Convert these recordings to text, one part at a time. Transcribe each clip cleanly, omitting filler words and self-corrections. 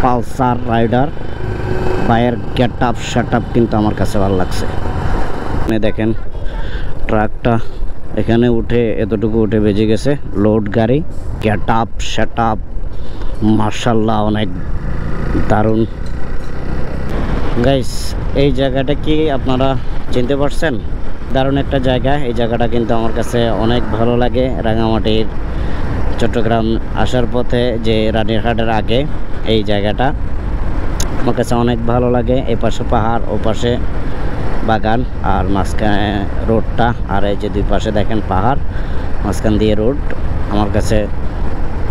Pulsar rider বাইরের get up set up কিন্তু আমার কাছে ভালো লাগছে। দেখেন ট্রাকটা এখানে উঠে এতটুকু উঠে বেজে গেছে, লোড গাড়ি, গেট আপ সেট আপ মার্শাল্লাহ অনেক দারুণ। গাইস এই জায়গাটা কি আপনারা চিনতে পারছেন? দারুণ একটা জায়গা। এই জায়গাটা কিন্তু আমার কাছে অনেক ভালো লাগে। রাঙামাটির চট্টগ্রাম আসার পথে যে রানীরহাটের আগে এই জায়গাটা আমার কাছে অনেক ভালো লাগে। এই পাশে পাহাড়, ও পাশে বাগান, আর মাঝখানে রোডটা, আর এই যে দুই পাশে দেখেন পাহাড়, মাঝখান দিয়ে রোড। আমার কাছে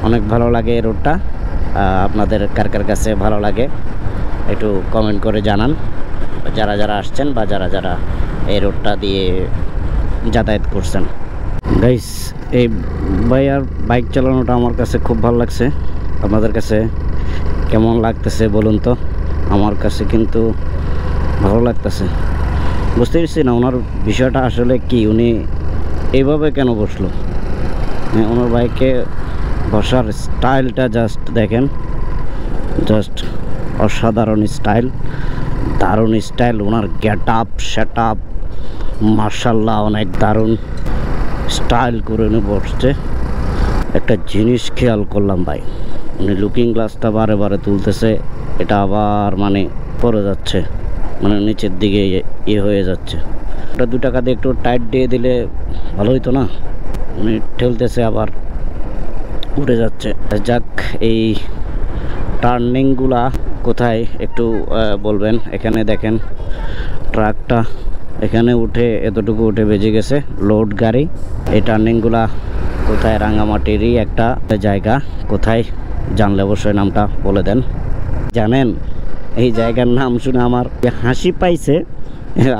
অনেক ভালো লাগে এই রোডটা। আপনাদের কার কার কাছে ভালো লাগে একটু কমেন্ট করে জানান, যারা যারা আসছেন বা যারা যারা এই রোডটা দিয়ে যাতায়াত করছেন। গাইস এই ভাইয়ার বাইক চালানোটা আমার কাছে খুব ভালো লাগছে। আপনাদের কাছে কেমন লাগতেছে বলুন তো? আমার কাছে কিন্তু ভালো লাগতেছে। বুঝতে পারছি না ওনার বিষয়টা আসলে কি, উনি এইভাবে কেন বসলো। ওনার বাইকে বসার স্টাইলটা জাস্ট দেখেন, জাস্ট অসাধারণ স্টাইল, দারুণ স্টাইল। ওনার গেট আপ সেট আপ মার্শাল্লাহ অনেক দারুণ স্টাইল করে উনি বসছে। একটা জিনিস খেয়াল করলাম ভাই, উনি লুকিং গ্লাসটা বারে বারে তুলতেছে, এটা আবার মানে পড়ে যাচ্ছে, মানে নিচের দিকে ইয়ে হয়ে যাচ্ছে। ওটা 2 টাকা দিয়ে একটু টাইট দিয়ে দিলে ভালো হইতো না? উনি ঠেলতেছে আবার উঠে যাচ্ছে। যাক, এই টার্নিংগুলা কোথায় একটু বলবেন। এখানে দেখেন ট্রাকটা এখানে উঠে এতটুকু উঠে বেজে গেছে, লোড গাড়ি। এই টার্নিংগুলা কোথায়? রাঙামাটিরই একটা জায়গা। কোথায় জানলে অবশ্যই নামটা বলে দেন। জানেন এই জায়গার নাম শুনে আমার হাসি পাইছে,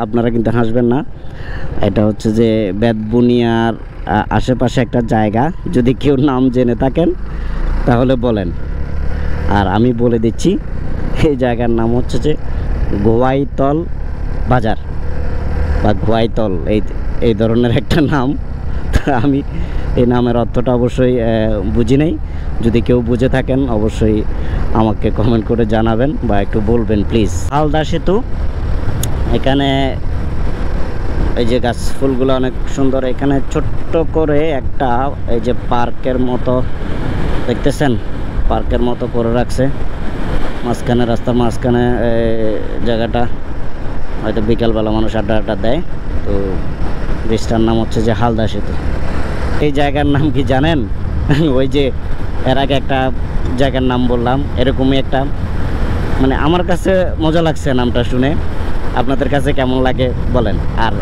আপনারা কিন্তু হাসবেন না। এটা হচ্ছে যে বেতবুনিয়ার আশেপাশে একটা জায়গা। যদি কেউ নাম জেনে থাকেন তাহলে বলেন, আর আমি বলে দিচ্ছি এই জায়গার নাম হচ্ছে যে গোয়াইতল বাজার বা গোয়াইতল, এই ধরনের একটা নাম। আমি এই নামের অর্থটা অবশ্যই বুঝি নাই। যদি কেউ বুঝে থাকেন অবশ্যই আমাকে কমেন্ট করে জানাবেন বা একটু বলবেন প্লিজ। হালদা সেতু, এখানে এই যে গাছ ফুলগুলো অনেক সুন্দর। এখানে ছোট্ট করে একটা এই যে পার্কের মতো দেখতেছেন, পার্কের মতো করে রাখছে মাঝখানে, রাস্তার মাঝখানে জায়গাটা। হয়তো বিকালবেলা মানুষ আড্ডা আড্ডা দেয়। তো ব্রিজটার নাম হচ্ছে যে হালদা সেতু। এই জায়গার নাম কি জানেন? ওই যে এর আগে একটা জায়গার নাম বললাম, এরকমই একটা, মানে আমার কাছে মজা লাগছে নামটা শুনে। আপনাদের কাছে কেমন লাগে বলেন। আর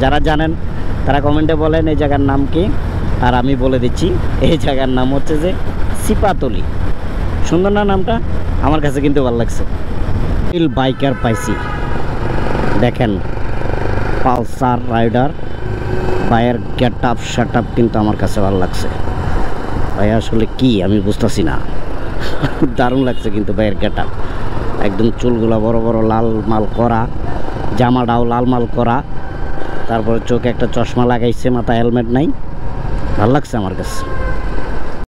যারা জানেন তারা কমেন্টে বলেন এই জায়গার নাম কি। আর আমি বলে দিচ্ছি এই জায়গার নাম হচ্ছে যে সিপাতলি। সুন্দর না নামটা? আমার কাছে কিন্তু ভালো লাগছে। বাইকার পাইছি, দেখেন পালসার রাইডার বাইরের গেট আপ সেট আপ কিন্তু আমার কাছে ভালো লাগছে। ভাই আসলে কি আমি বুঝতেছি না, দারুণ লাগছে কিন্তু ভাইয়ের গেট আপ। একদম চুলগুলো বড় বড় লাল মাল করা, জামাটাও লাল মাল করা, তারপরে চোখে একটা চশমা লাগাইছে, মাথায় হেলমেট নাই। ভালো লাগছে আমার কাছে।